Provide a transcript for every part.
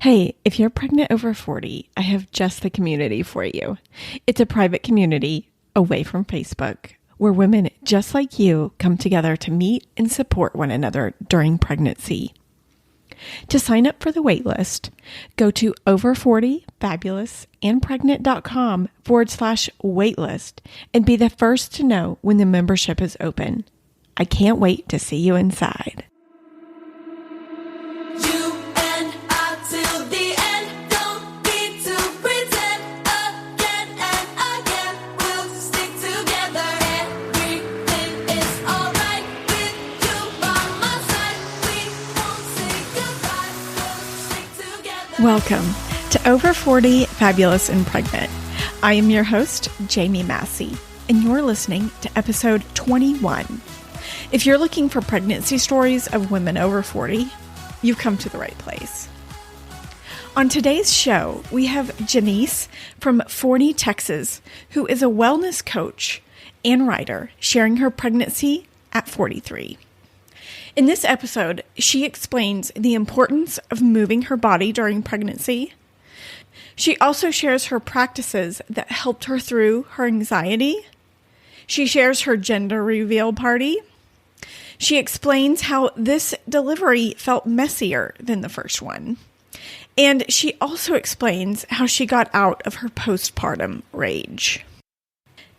Hey, if you're pregnant over 40, I have just the community for you. It's a private community away from Facebook where women just like you come together to meet and support one another during pregnancy. To sign up for the waitlist, go to over40fabulousandpregnant.com/waitlist and be the first to know when the membership is open. I can't wait to see you inside. Welcome to Over 40 Fabulous and Pregnant. I am your host, Jamie Massey, and you're listening to episode 21. If you're looking for pregnancy stories of women over 40, you've come to the right place. On today's show, we have Jenice from Forney, Texas, who is a wellness coach and writer sharing her pregnancy at 43. In this episode, she explains the importance of moving her body during pregnancy. She also shares her practices that helped her through her anxiety. She shares her gender reveal party. She explains how this delivery felt messier than the first one. And she also explains how she got out of her postpartum rage.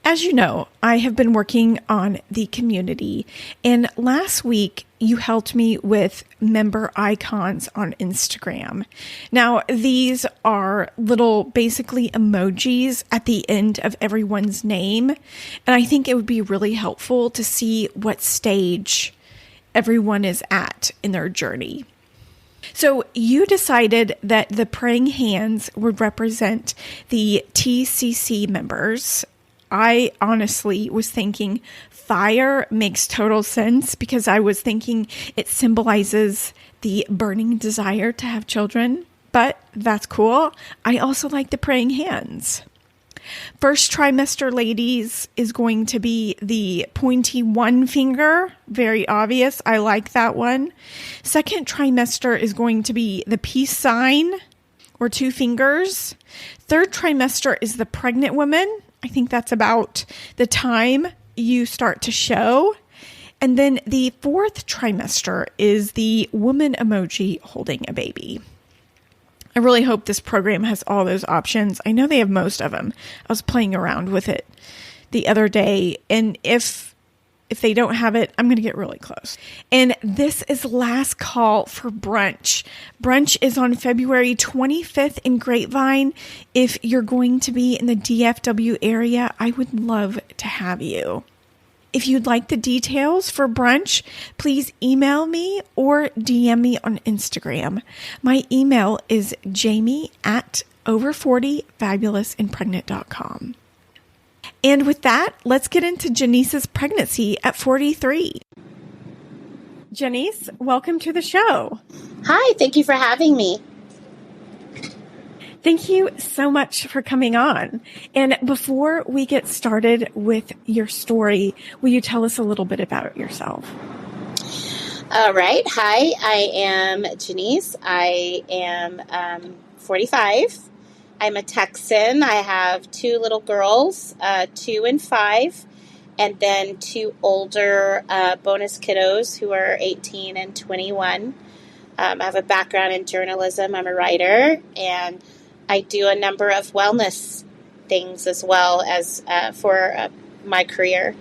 As you know, I have been working on the community, and last week you helped me with member icons on Instagram. Now, these are little basically emojis at the end of everyone's name, and I think it would be really helpful to see what stage everyone is at in their journey. So you decided that the praying hands would represent the TCC members. I honestly was thinking fire makes total sense because I was thinking it symbolizes the burning desire to have children, but that's cool. I also like the praying hands. First trimester ladies is going to be the pointy one finger, very obvious. I like that one. Second trimester is going to be the peace sign or two fingers. Third trimester is the pregnant woman. I think that's about the time you start to show. And then the fourth trimester is the woman emoji holding a baby. I really hope this program has all those options. I know they have most of them. I was playing around with it the other day, and if they don't have it, I'm going to get really close. And this is last call for brunch. Brunch is on February 25th in Grapevine. If you're going to be in the DFW area, I would love to have you. If you'd like the details for brunch, please email me or DM me on Instagram. My email is jamie@over40fabulousandpregnant.com. And with that, let's get into Jenice's pregnancy at 43. Jenice, welcome to the show. Hi, thank you for having me. Thank you so much for coming on. And before we get started with your story, will you tell us a little bit about yourself? All right. Hi, I am Jenice. I am 45. I'm a Texan. I have two little girls, 2 and 5, and then 2 older bonus kiddos who are 18 and 21. I have a background in journalism. I'm a writer, and I do a number of wellness things as well as for my career.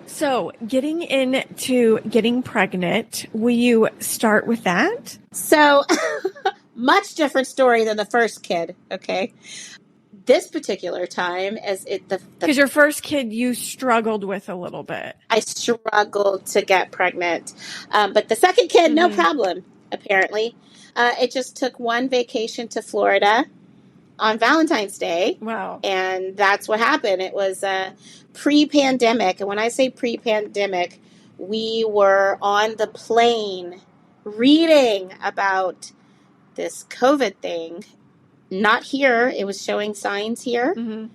So getting into getting pregnant, will you start with that? So much different story than the first kid. Okay. This particular time, as it, because your first kid, you struggled with a little bit. I struggled to get pregnant. But the second kid, no problem, apparently. It just took one vacation to Florida on Valentine's Day. Wow. And that's what happened. It was pre-pandemic. And when I say pre-pandemic, we were on the plane reading about this COVID thing. Not here. It was showing signs here. Mm-hmm.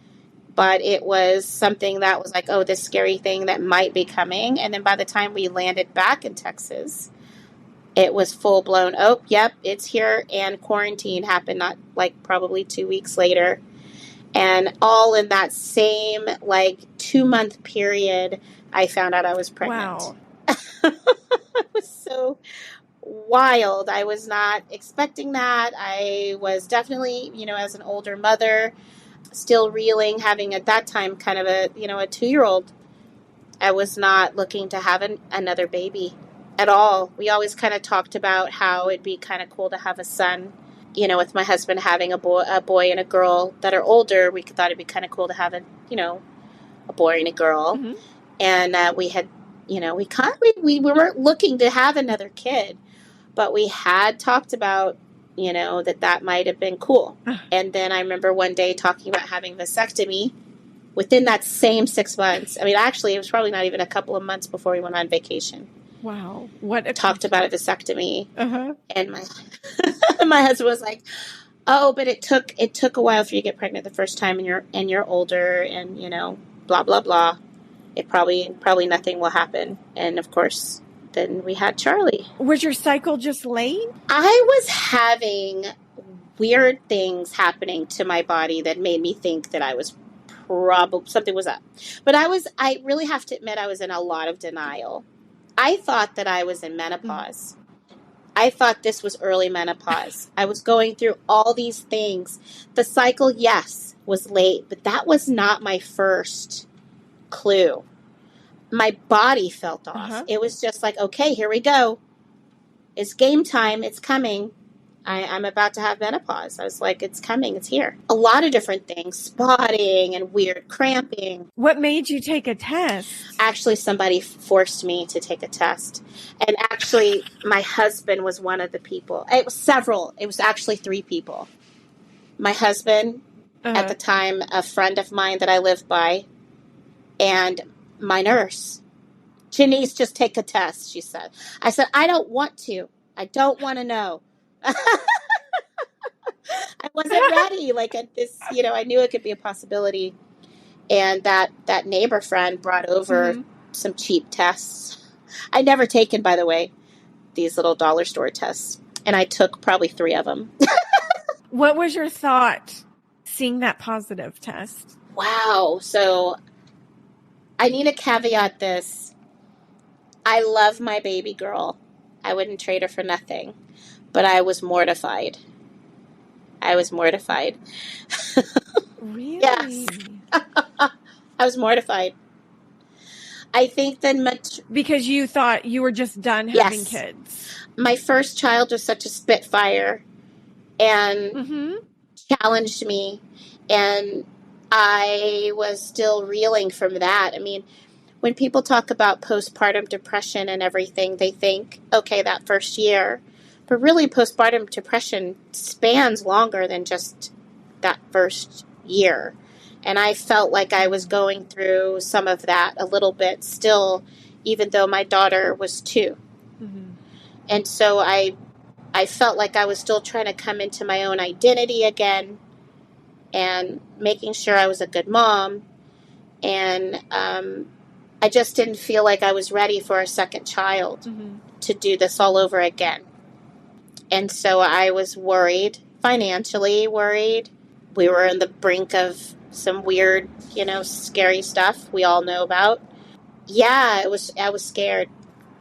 But it was something that was like, oh, this scary thing that might be coming. And then by the time we landed back in Texas, It was full blown. Oh, yep, it's here. And quarantine happened not like probably 2 weeks later. And all in that same like 2 month period, I found out I was pregnant. Wow. It was so wild. I was not expecting that. I was definitely, as an older mother, still reeling, having at that time kind of a 2-year-old. I was not looking to have another baby at all. We always kind of talked about how it'd be kind of cool to have a son. With my husband having a boy and a girl that are older, we thought it'd be kind of cool to have a boy and a girl. Mm-hmm. And we had, we weren't looking to have another kid, but we had talked about, that might have been cool. And then I remember one day talking about having vasectomy within that same 6 months. I mean, actually, it was probably not even a couple of months before we went on vacation. Wow. Talked about a vasectomy. Uh-huh. And my husband was like, oh, but it took a while for you to get pregnant the first time, and you're older, and blah blah blah. It probably nothing will happen. And of course, then we had Charlie. Was your cycle just late? I was having weird things happening to my body that made me think that I was probably something was up. But I really have to admit I was in a lot of denial. I thought that I was in menopause. I thought this was early menopause. I was going through all these things. The cycle, yes, was late, but that was not my first clue. My body felt off. Uh-huh. It was just like, okay, here we go. It's game time. It's coming. I'm about to have menopause. I was like, it's coming. It's here. A lot of different things, spotting and weird cramping. What made you take a test? Actually, somebody forced me to take a test. And actually, my husband was one of the people. It was several. It was actually 3 people. My husband, at the time, a friend of mine that I lived by, and my nurse. Jenice, just take a test, she said. I said, I don't want to. I don't want to know. I wasn't ready. Like at this, I knew it could be a possibility. And that neighbor friend brought over some cheap tests. I'd never taken, by the way, these little dollar store tests. And I took probably 3 of them. What was your thought seeing that positive test? Wow. So I need to caveat this. I love my baby girl. I wouldn't trade her for nothing. But I was mortified. Really? Yes. I was mortified. I think that because you thought you were just done having kids. My first child was such a spitfire and challenged me, and I was still reeling from that. I mean, when people talk about postpartum depression and everything, they think, okay, that first year. But really, postpartum depression spans longer than just that first year. And I felt like I was going through some of that a little bit still, even though my daughter was 2. Mm-hmm. And so I felt like I was still trying to come into my own identity again and making sure I was a good mom. And I just didn't feel like I was ready for a second child to do this all over again. And so I was worried, financially worried. We were on the brink of some weird, scary stuff we all know about. Yeah, I was scared.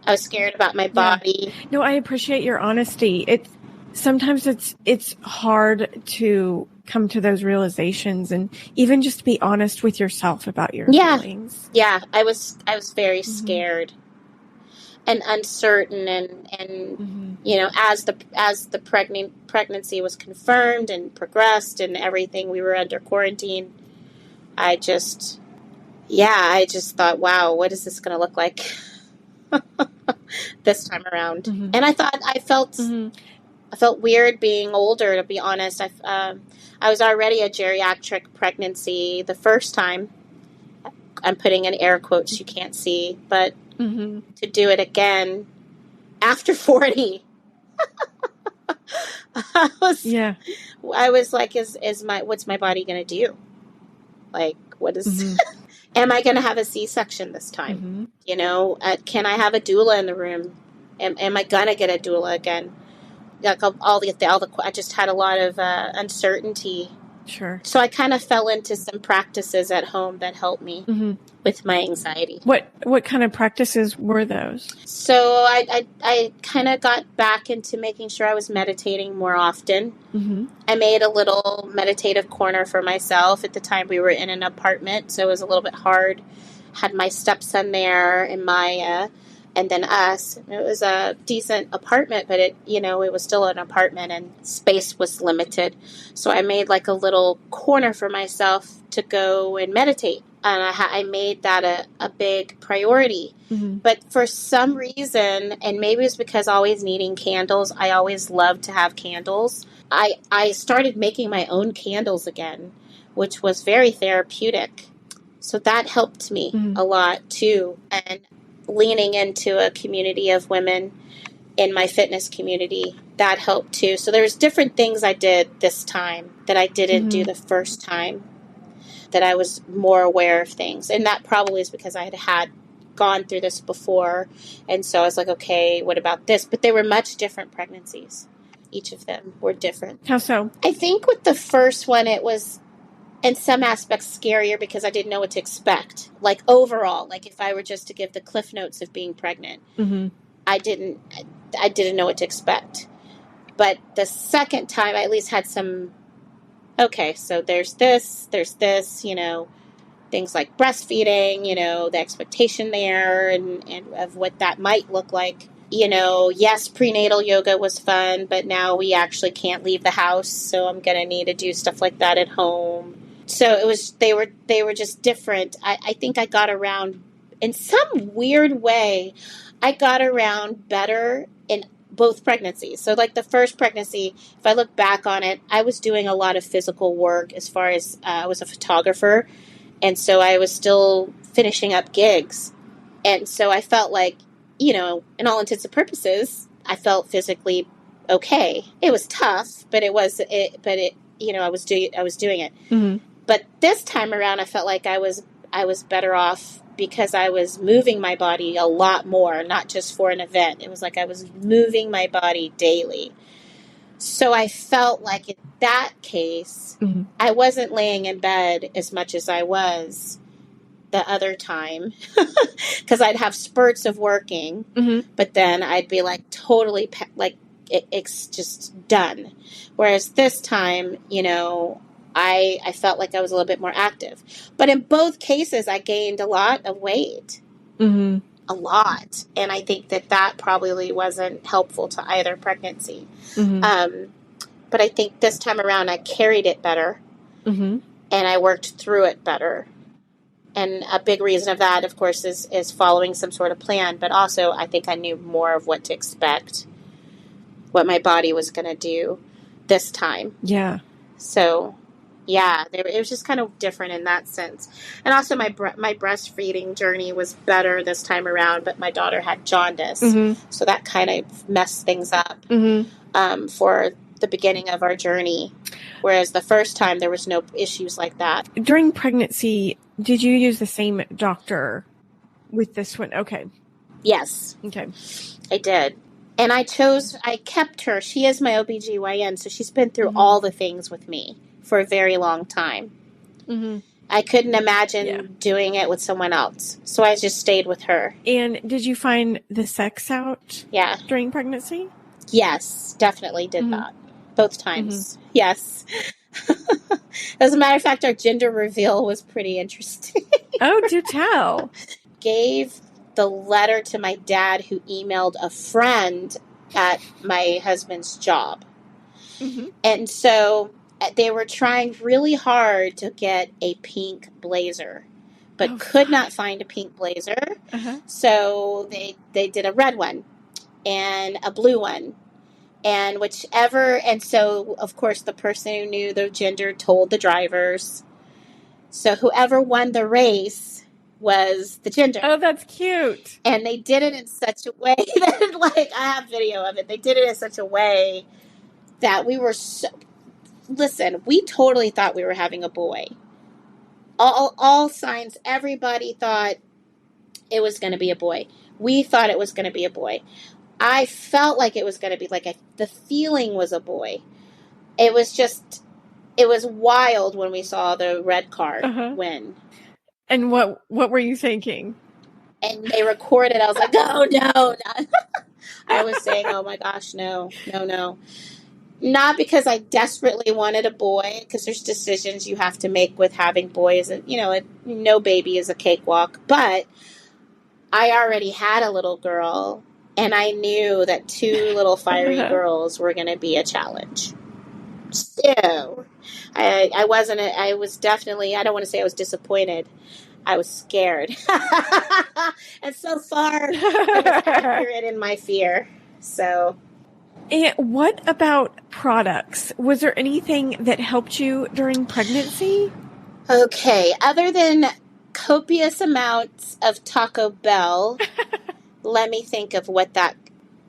I was scared about my body. Yeah. No, I appreciate your honesty. Sometimes it's hard to come to those realizations and even just be honest with yourself about your feelings. Yeah, I was very scared and uncertain, and as the pregnancy was confirmed and progressed and everything, we were under quarantine. I just thought, wow, what is this going to look like this time around? And I felt weird being older, to be honest. I was already a geriatric pregnancy the first time. I'm putting in air quotes you can't see, but to do it again after 40. I was like, what's my body going to do? Like, what is, am I going to have a C-section this time? Can I have a doula in the room? Am I gonna get a doula again? Like I just had a lot of uncertainty. Sure. So I kind of fell into some practices at home that helped me with my anxiety. What kind of practices were those? So I kind of got back into making sure I was meditating more often. I made a little meditative corner for myself. At the time, we were in an apartment, so it was a little bit hard. Had my stepson there and Maya, and then us. It was a decent apartment, but it was still an apartment and space was limited. So I made like a little corner for myself to go and meditate. And I made that a big priority. But for some reason, and maybe it's because always needing candles, I always loved to have candles. I started making my own candles again, which was very therapeutic. So that helped me a lot too. And leaning into a community of women in my fitness community, that helped too. So there's different things I did this time that I didn't do the first time, that I was more aware of things. And that probably is because I had gone through this before. And so I was like, okay, what about this? But they were much different pregnancies. Each of them were different. How so? I think with the first one, it was in some aspects scarier because I didn't know what to expect. Like overall, like if I were just to give the cliff notes of being pregnant, I didn't know what to expect. But the second time, I at least had some, okay, so there's this, things like breastfeeding, the expectation there and of what that might look like. Yes, prenatal yoga was fun, but now we actually can't leave the house, so I'm going to need to do stuff like that at home. So they were just different. I think I got around in some weird way. I got around better in both pregnancies. So like the first pregnancy, if I look back on it, I was doing a lot of physical work as far as I was a photographer. And so I was still finishing up gigs. And so I felt like, in all intents and purposes, I felt physically okay. It was tough, but I was doing it. But this time around, I felt like I was better off because I was moving my body a lot more, not just for an event. It was like I was moving my body daily. So I felt like in that case, I wasn't laying in bed as much as I was the other time because I'd have spurts of working, but then I'd be like totally it's just done. Whereas this time, I felt like I was a little bit more active. But in both cases, I gained a lot of weight. A lot. And I think that probably wasn't helpful to either pregnancy. But I think this time around, I carried it better. And I worked through it better. And a big reason of that, of course, is following some sort of plan. But also, I think I knew more of what to expect, what my body was going to do this time. Yeah. So, yeah, it was just kind of different in that sense. And also, my breastfeeding journey was better this time around, but my daughter had jaundice. So that kind of messed things up for the beginning of our journey. Whereas the first time, there was no issues like that. During pregnancy, did you use the same doctor with this one? Okay. Yes. Okay. I did. And I kept her. She is my OBGYN, so she's been through all the things with me for a very long time. I couldn't imagine doing it with someone else. So I just stayed with her. And did you find the sex out during pregnancy? Yes, definitely did that. Both times. Yes. As a matter of fact, our gender reveal was pretty interesting. Oh, do tell. Gave the letter to my dad, who emailed a friend at my husband's job. And so they were trying really hard to get a pink blazer, but could not find a pink blazer. So they did a red one and a blue one. And so, of course, the person who knew the gender told the drivers. So whoever won the race was the gender. Oh, that's cute. And they did it in such a way that, I have video of it. They did it in such a way that we totally thought we were having a boy. All signs, everybody thought it was going to be a boy. We thought it was going to be a boy. I felt like it was going to be like the feeling was a boy. It was just, it was wild when we saw the red car win. And what were you thinking? And they recorded. I was like, oh, no. I was saying, oh, my gosh, no. Not because I desperately wanted a boy, because there's decisions you have to make with having boys. And, no baby is a cakewalk. But I already had a little girl, and I knew that 2 little fiery girls were going to be a challenge. So I was definitely, I don't want to say I was disappointed. I was scared. And so far, I was accurate in my fear. So. And what about products? Was there anything that helped you during pregnancy? Okay. Other than copious amounts of Taco Bell, let me think of what that.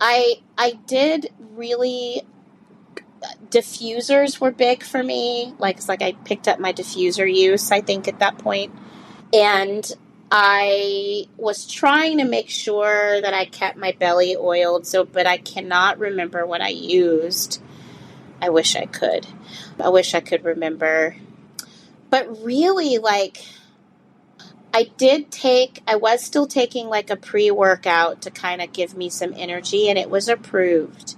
I did really. Diffusers were big for me. It's like I picked up my diffuser use, I think, at that point. And I was trying to make sure that I kept my belly oiled, but I cannot remember what I used. I wish I could. I wish I could remember. But really, I was still taking a pre-workout to kind of give me some energy, and it was approved.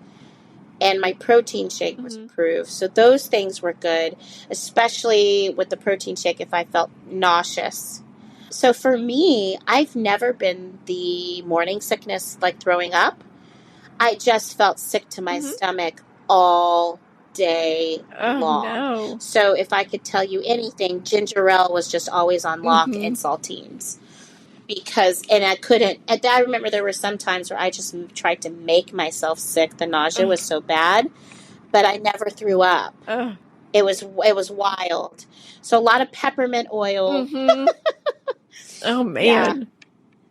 And my protein shake was approved. So those things were good, especially with the protein shake if I felt nauseous. So for me, I've never been the morning sickness, throwing up. I just felt sick to my stomach all day long. No. So if I could tell you anything, ginger ale was just always on lock and saltines. And I remember there were some times where I just tried to make myself sick. The nausea was so bad, but I never threw up. It was wild. So a lot of peppermint oil. Oh, man. Yeah,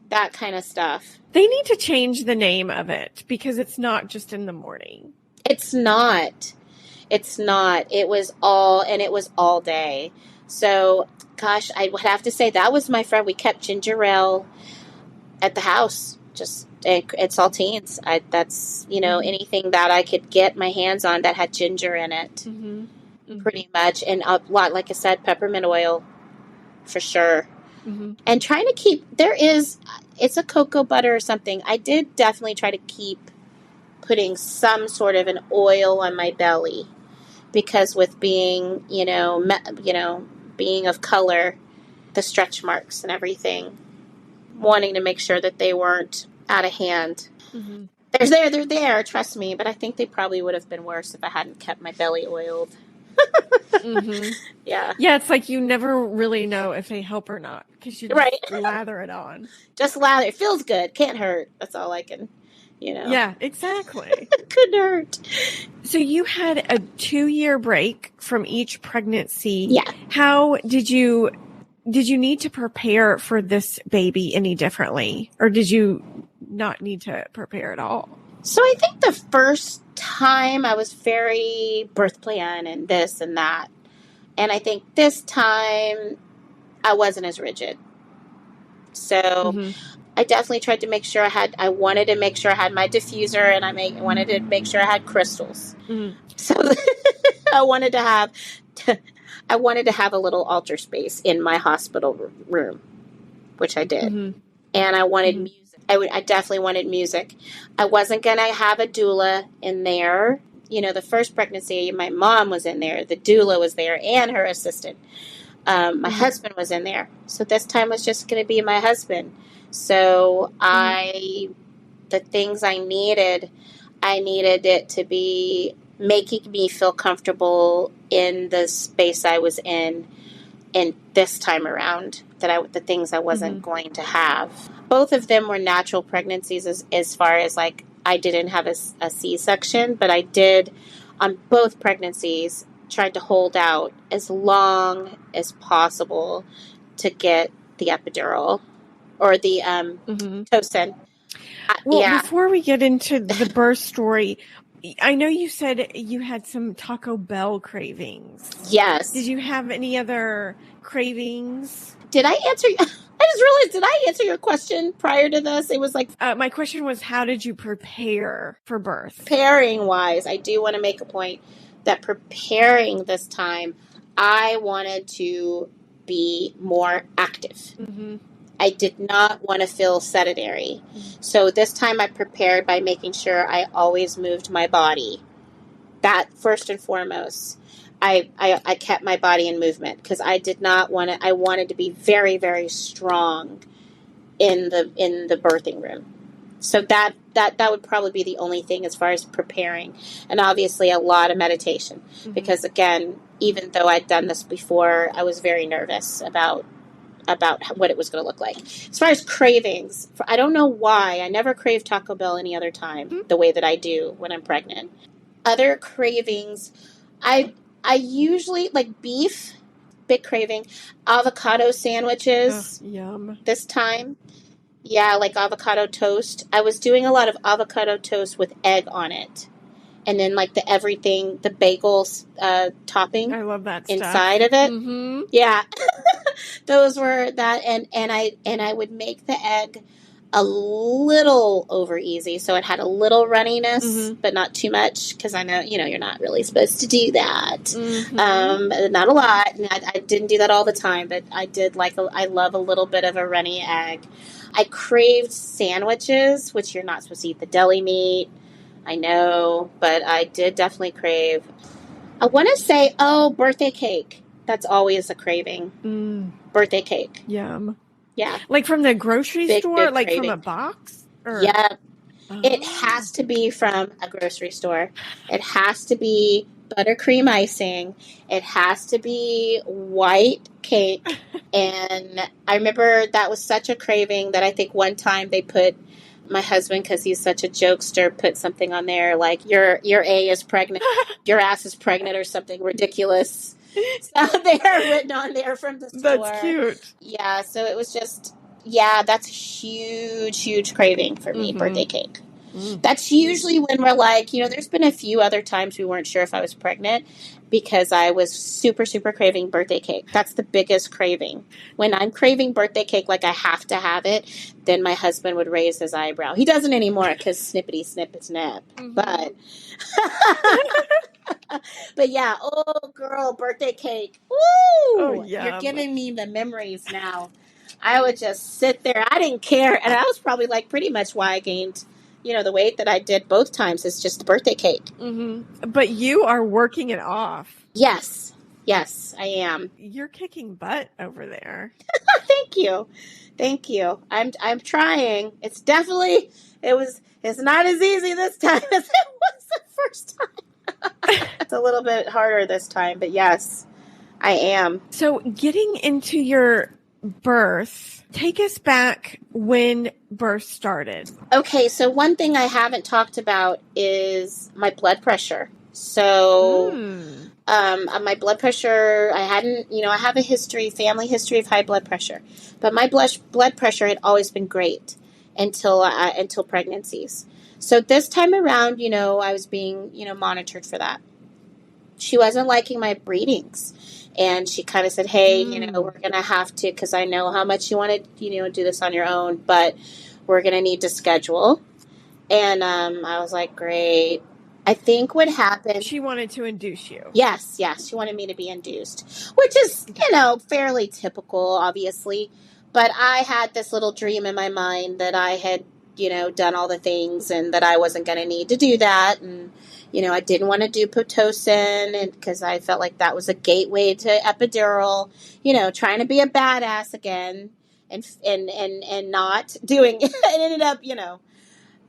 that kind of stuff. They need to change the name of it because it's not just in the morning. It's not. It was all day. So, gosh, I would have to say that was my friend. We kept ginger ale at the house, just at saltines. That's anything that I could get my hands on that had ginger in it, pretty much, and a lot, like I said, peppermint oil, for sure. And trying to keep it's a cocoa butter or something. I did definitely try to keep putting some sort of an oil on my belly, because with being being of color, the stretch marks and everything, wanting to make sure that they weren't out of hand. They're there, trust me, but I think they probably would have been worse if I hadn't kept my belly oiled. Yeah. Yeah, it's like you never really know if they help or not because you just lather it on. Just lather. It feels good. Can't hurt. That's all I can, Yeah, exactly. Couldn't hurt. So you had a 2-year break from each pregnancy. Yeah. How did you need to prepare for this baby any differently, or did you not need to prepare at all? So I think the first time I was very birth plan and this and that. And I think this time I wasn't as rigid. So I definitely tried to make sure I wanted to make sure I had my diffuser, and I wanted to make sure I had crystals. So I wanted to have a little altar space in my hospital room, which I did. And I wanted music. I definitely wanted music. I wasn't going to have a doula in there. The first pregnancy, my mom was in there. The doula was there and her assistant. My husband was in there. So this time was just going to be my husband. So the things I needed it to be making me feel comfortable in the space I was in this time around, the things I wasn't going to have. Both of them were natural pregnancies as far as I didn't have a C-section, but I did on both pregnancies tried to hold out as long as possible to get the epidural or the Tosin. Well, before we get into the birth story, I know you said you had some Taco Bell cravings. Yes. Did you have any other cravings? Did I answer you? I just realize, did I answer your question prior to this? It was like, my question was, how did you prepare for birth? preparing wise, I do want to make a point that preparing this time, I wanted to be more active. Mm-hmm. I did not want to feel sedentary. Mm-hmm. So this time I prepared by making sure I always moved my body. That first and foremost. I kept my body in movement because I did not want to, I wanted to be very, very strong in the birthing room. So that would probably be the only thing as far as preparing. And obviously a lot of meditation. Mm-hmm. Because again, even though I'd done this before, I was very nervous about what it was going to look like. As far as cravings, I don't know why. I never crave Taco Bell any other time the way that I do when I'm pregnant. Other cravings, I usually like beef, big craving, avocado sandwiches. Oh, yum. This time. Yeah, like avocado toast. I was doing a lot of avocado toast with egg on it. And then like the bagels topping. I love that inside stuff. of it. Mm-hmm. Yeah. Those were that, and I would make the egg a little over easy, so it had a little runniness, mm-hmm. but not too much, because I know you're not really supposed to do that. Mm-hmm. Not a lot, and I didn't do that all the time, but I did I love a little bit of a runny egg. I craved sandwiches, which you're not supposed to eat the deli meat. I know, but I did definitely crave. I want to say, birthday cake. That's always a craving. Birthday cake. Yum. Yeah. Like from the grocery store? Big like craving. From a box? Or? Yeah. Oh. It has to be from a grocery store. It has to be buttercream icing. It has to be white cake. And I remember that was such a craving that I think one time they put, my husband, because he's such a jokester, put something on there like, your A is pregnant, your ass is pregnant, or something ridiculous. So they are written on there from the store. That's cute. Yeah, so it was just, that's a huge, huge craving for me, birthday cake. That's usually when we're like, there's been a few other times we weren't sure if I was pregnant because I was super, super craving birthday cake. That's the biggest craving. When I'm craving birthday cake, like I have to have it, then my husband would raise his eyebrow. He doesn't anymore because snippity, snip, snap. Mm-hmm. But yeah, oh girl, birthday cake. Woo! Oh, yum. You're giving me the memories now. I would just sit there. I didn't care. And that was probably like pretty much why I gained, the weight that I did both times is just the birthday cake. Mm-hmm. But you are working it off. Yes. Yes, I am. You're kicking butt over there. Thank you. Thank you. I'm trying. It's definitely, it's not as easy this time as it was the first time. It's a little bit harder this time, but yes, I am. So getting into your birth, take us back when birth started. Okay, so one thing I haven't talked about is my blood pressure. So, my blood pressure, I hadn't, I have a family history of high blood pressure, but my blood pressure had always been great until pregnancies. So this time around, I was being, monitored for that. She wasn't liking my readings. And she kind of said, hey, we're going to have to, because I know how much you want to, do this on your own, but we're going to need to schedule. And I was like, great. I think what happened. She wanted to induce you. Yes. She wanted me to be induced, which is, fairly typical, obviously. But I had this little dream in my mind that I had, done all the things and that I wasn't going to need to do that. And, I didn't want to do Pitocin because I felt like that was a gateway to epidural, trying to be a badass again and not doing it. It ended up,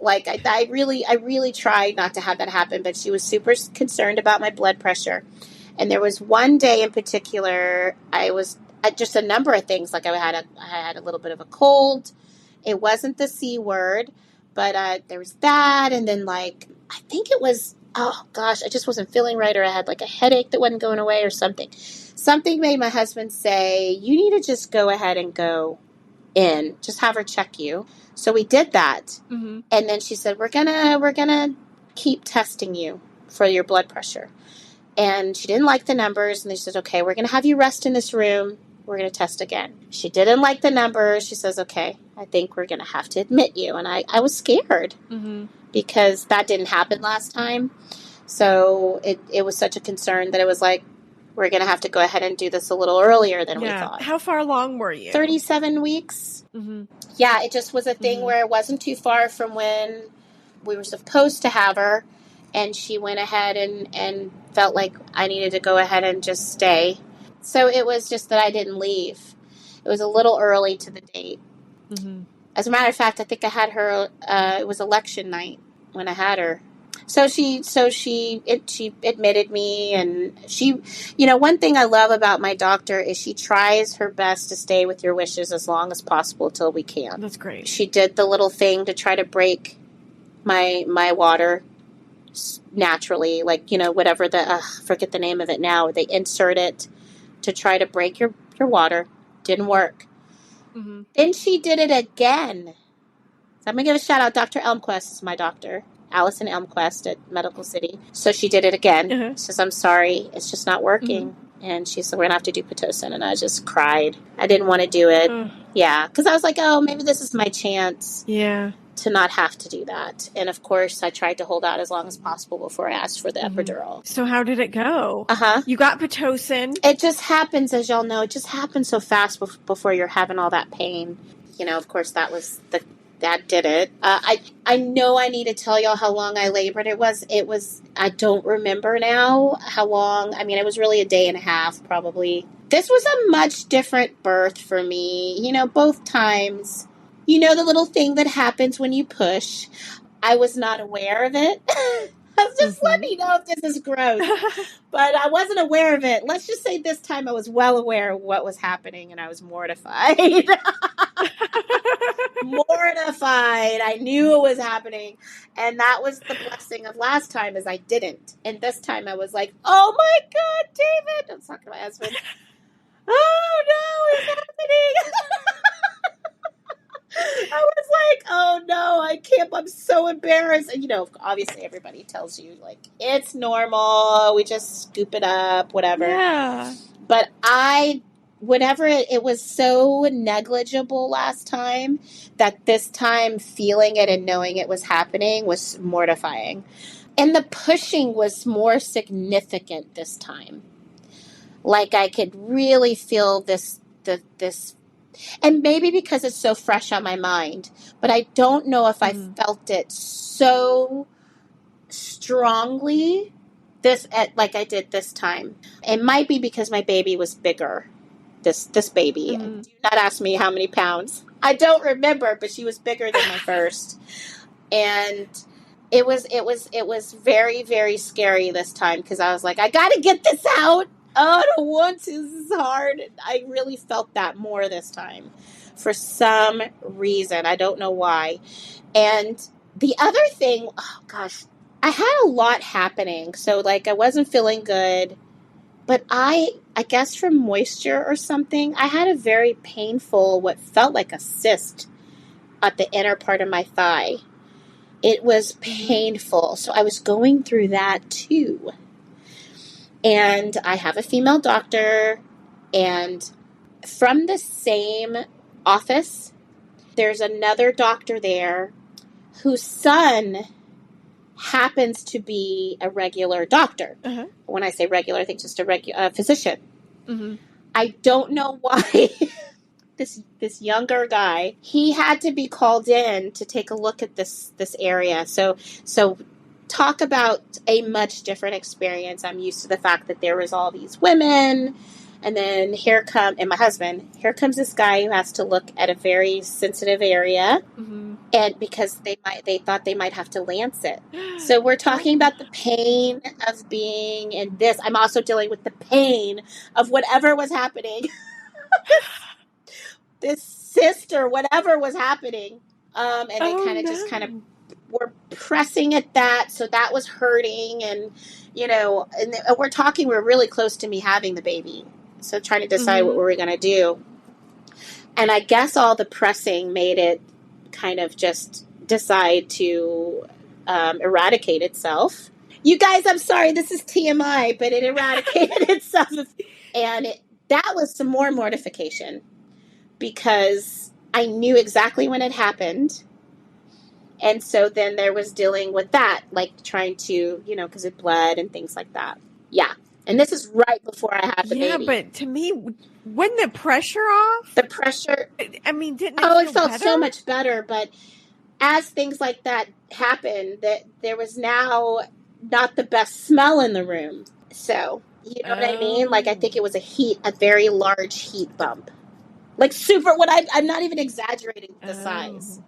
like I really tried not to have that happen, but she was super concerned about my blood pressure. And there was one day in particular, I was just a number of things. Like I had a little bit of a cold. It wasn't the C word, but there was that. And then I think it was, oh gosh, I just wasn't feeling right, or I had a headache that wasn't going away or something. Something made my husband say, you need to just go ahead and go in, just have her check you. So we did that. Mm-hmm. And then she said, we're gonna keep testing you for your blood pressure. And she didn't like the numbers. And they said, okay, we're going to have you rest in this room We're going to test again. She didn't like the numbers. She says, okay, I think we're going to have to admit you. And I was scared because that didn't happen last time. So it was such a concern that it was like, we're going to have to go ahead and do this a little earlier than we thought. How far along were you? 37 weeks. Yeah, it just was a thing where it wasn't too far from when we were supposed to have her. And she went ahead and felt like I needed to go ahead and just stay. So it was just that I didn't leave. It was a little early to the date. As a matter of fact, I think I had her, it was election night when I had her. So she admitted me, and she, one thing I love about my doctor is she tries her best to stay with your wishes as long as possible till we can. That's great. She did the little thing to try to break my water naturally, like, whatever forget the name of it now. They insert it to try to break your water. Didn't work. Then she did it again. So I'm going to give a shout out. Dr. Elmquist is my doctor. Allison Elmquist at Medical City. So she did it again. She says, I'm sorry, it's just not working. And she said, we're going to have to do Pitocin. And I just cried. I didn't want to do it. Yeah. Because I was like, oh, maybe this is my chance. Yeah. To not have to do that. And of course, I tried to hold out as long as possible before I asked for the epidural. So how did it go? You got Pitocin. It just happens, as y'all know, it just happens so fast before you're having all that pain. Of course, that did it. I know I need to tell y'all how long I labored. It was, I don't remember now how long. I mean, it was really a day and a half, probably. This was a much different birth for me. Both times. The little thing that happens when you push. I was not aware of it. Just let me know if this is gross. But I wasn't aware of it. Let's just say this time I was well aware of what was happening, and I was mortified. Mortified. I knew it was happening. And that was the blessing of last time, is I didn't. And this time I was like, oh my God, David. I was talking to my husband. Oh no, it's happening. I was like, oh no, I can't, I'm so embarrassed. And obviously everybody tells you, like, it's normal, we just scoop it up, whatever. Yeah. But it was so negligible last time that this time feeling it and knowing it was happening was mortifying. And the pushing was more significant this time. Like I could really feel this, and maybe because it's so fresh on my mind, but I don't know if I felt it so strongly like I did this time. It might be because my baby was bigger. This baby. Do not ask me how many pounds. I don't remember, but she was bigger than my first. And it was very, very scary this time because I was like, I got to get this out. Oh, I don't want to. This is hard. I really felt that more this time for some reason. I don't know why. And the other thing, oh gosh, I had a lot happening. So like I wasn't feeling good, but I guess from moisture or something, I had a very painful, what felt like a cyst at the inner part of my thigh. It was painful. So I was going through that too. And I have a female doctor, and from the same office, there's another doctor there whose son happens to be a regular doctor. When I say regular, I think just a physician. I don't know why this younger guy, he had to be called in to take a look at this area. So talk about a much different experience. I'm used to the fact that there was all these women, and then and my husband, here comes this guy who has to look at a very sensitive area, and because they thought they might have to lance it. So we're talking about the pain of being in this. I'm also dealing with the pain of whatever was happening. this cyst or whatever was happening. And they just kind of were pressing at that. So that was hurting. And, and we're really close to me having the baby. So trying to decide what we were going to do. And I guess all the pressing made it kind of just decide to eradicate itself. You guys, I'm sorry, this is TMI, but it eradicated itself. And that was some more mortification because I knew exactly when it happened. And so then there was dealing with that, like trying to, because it bled and things like that. Yeah. And this is right before I had the baby. Yeah, but to me, wasn't the pressure off? The pressure. I mean, didn't it Oh, feel it felt better? so much better. But as things like that happened, that there was now not the best smell in the room. So, you know what I mean? Like, I think it was a very large heat bump. Like super, I'm not even exaggerating the size.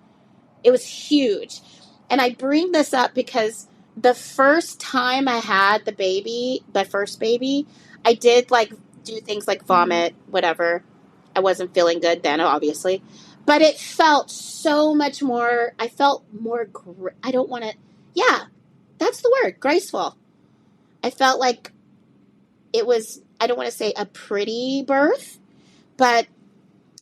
It was huge. And I bring this up because the first time I had the first baby, I did like do things like vomit, whatever. I wasn't feeling good then, obviously. But it felt so much more, I felt more, I don't want to, yeah, that's the word, graceful. I felt like it was, I don't want to say a pretty birth, but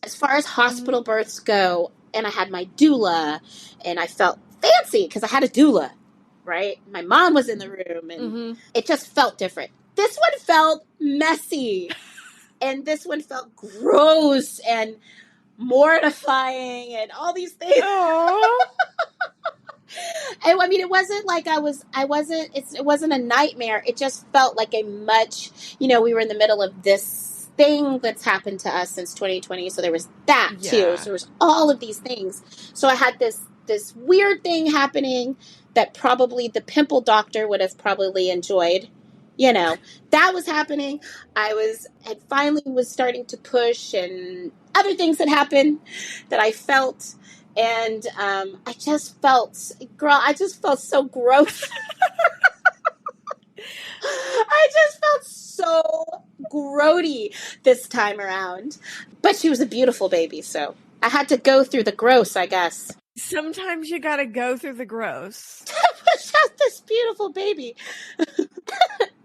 as far as hospital births go, and I had my doula, and I felt fancy because I had a doula, right? My mom was in the room, and it just felt different. This one felt messy, and this one felt gross and mortifying, and all these things. And I mean, it wasn't like it wasn't a nightmare. It just felt like a much, we were in the middle of this thing that's happened to us since 2020. So there was that too. So there was all of these things. So I had this weird thing happening that probably the pimple doctor would have probably enjoyed. That was happening. Had finally was starting to push, and other things had happened that I felt. And I just felt so gross. I just felt so grody this time around. But she was a beautiful baby, so I had to go through the gross, I guess. Sometimes you got to go through the gross. Push out this beautiful baby.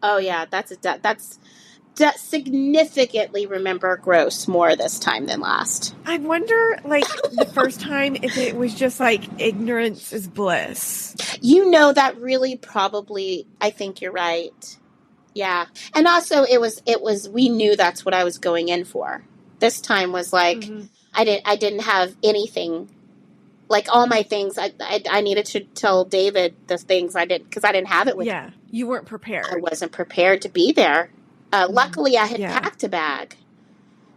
Oh yeah, that's significantly remember gross more this time than last. I wonder, like, the first time, if it was just like ignorance is bliss. That really probably, I think you're right. Yeah. And also we knew that's what I was going in for. This time was like, I didn't have anything, like all my things. I needed to tell David the things I did because I didn't have it with him. You weren't prepared. I wasn't prepared to be there. Luckily I had packed a bag.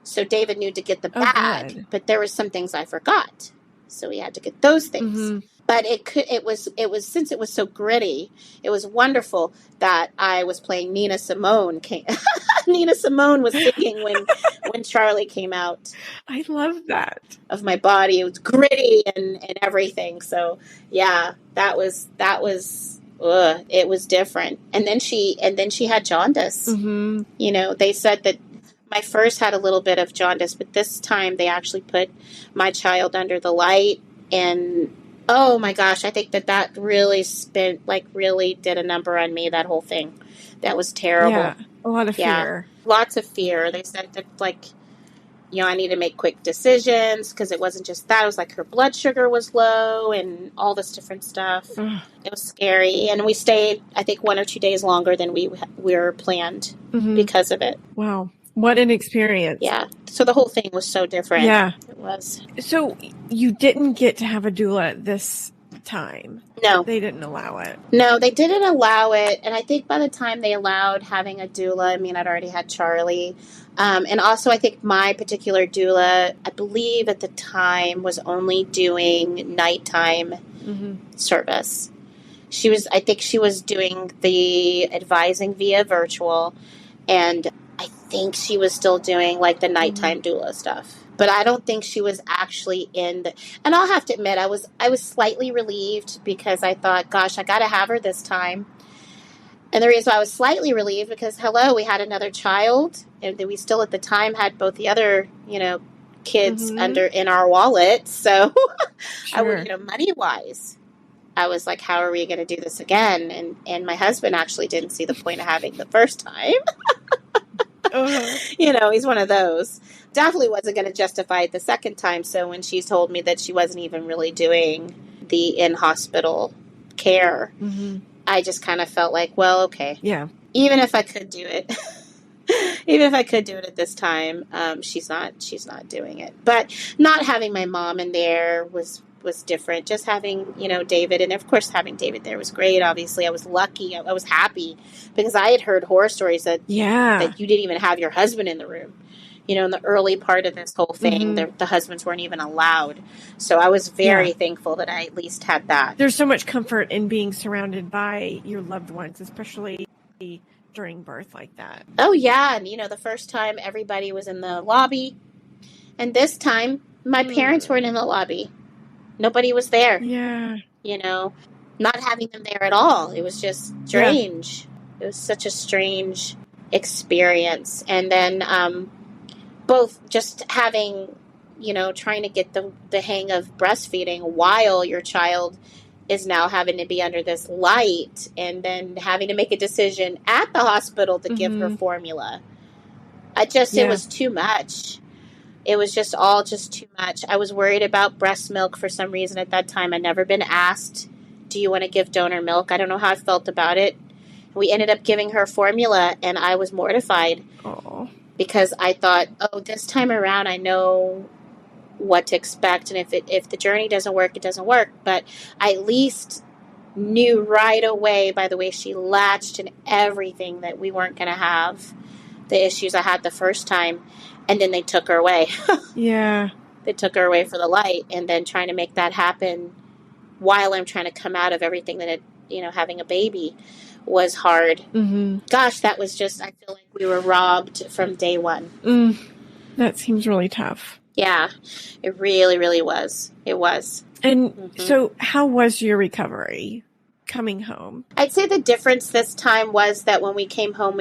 So David knew to get the bag, but there were some things I forgot. So we had to get those things. But it was since it was so gritty, it was wonderful that I was playing Nina Simone. Nina Simone was singing when Charlie came out. I love that. Of my body. It was gritty and everything. So yeah, that was it was different. And then she had jaundice. They said that my first had a little bit of jaundice, but this time they actually put my child under the light, and oh my gosh, I think that really really did a number on me, that whole thing. That was terrible. Yeah, a lot of fear. Lots of fear. They said that I need to make quick decisions because it wasn't just that. It was like her blood sugar was low and all this different stuff. It was scary. And we stayed, I think, 1 or 2 days longer than we were planned because of it. Wow. What an experience. Yeah. So the whole thing was so different. Yeah. It was. So you didn't get to have a doula this time? No. They didn't allow it? No, they didn't allow it. And I think by the time they allowed having a doula, I'd already had Charlie. And also I think my particular doula, I believe at the time, was only doing nighttime service. I think she was doing the advising via virtual, and I think she was still doing like the nighttime doula stuff. But I don't think she was actually in the, and I'll have to admit, I was slightly relieved because I thought, gosh, I got to have her this time. And the reason why I was slightly relieved because, we had another child, and we still at the time had both the other, kids in our wallet. So I would, money wise, I was like, how are we going to do this again? And my husband actually didn't see the point of having the first time. He's one of those. Definitely wasn't going to justify it the second time. So when she told me that she wasn't even really doing the in-hospital care, I just kind of felt like, well, okay. Yeah. Even if I could do it, Even if I could do it at this time, she's not doing it. But not having my mom in there was different. Just having, David, and of course having David there was great. Obviously, I was lucky. I was happy because I had heard horror stories that Yeah. you didn't even have your husband in the room. In the early part of this whole thing, the husbands weren't even allowed. So I was very thankful that I at least had that. There's so much comfort in being surrounded by your loved ones, especially during birth like that. Oh, yeah. And, the first time everybody was in the lobby. And this time, my parents weren't in the lobby. Nobody was there. Yeah. Not having them there at all. It was just strange. Yeah. It was such a strange experience. And then both just having, trying to get the hang of breastfeeding while your child is now having to be under this light, and then having to make a decision at the hospital to give her formula. It was too much. It was just too much. I was worried about breast milk for some reason at that time. I'd never been asked, do you want to give donor milk? I don't know how I felt about it. We ended up giving her formula, and I was mortified. Aww. Because I thought, this time around, I know what to expect. And if the journey doesn't work, it doesn't work. But I at least knew right away by the way she latched and everything that we weren't going to have the issues I had the first time. And then they took her away. Yeah. They took her away for the light, and then trying to make that happen while I'm trying to come out of everything that having a baby was hard. Mm-hmm. Gosh, that was just, I feel like we were robbed from day one. That seems really tough. Yeah, it really, really was. It was. And so how was your recovery coming home? I'd say the difference this time was that when we came home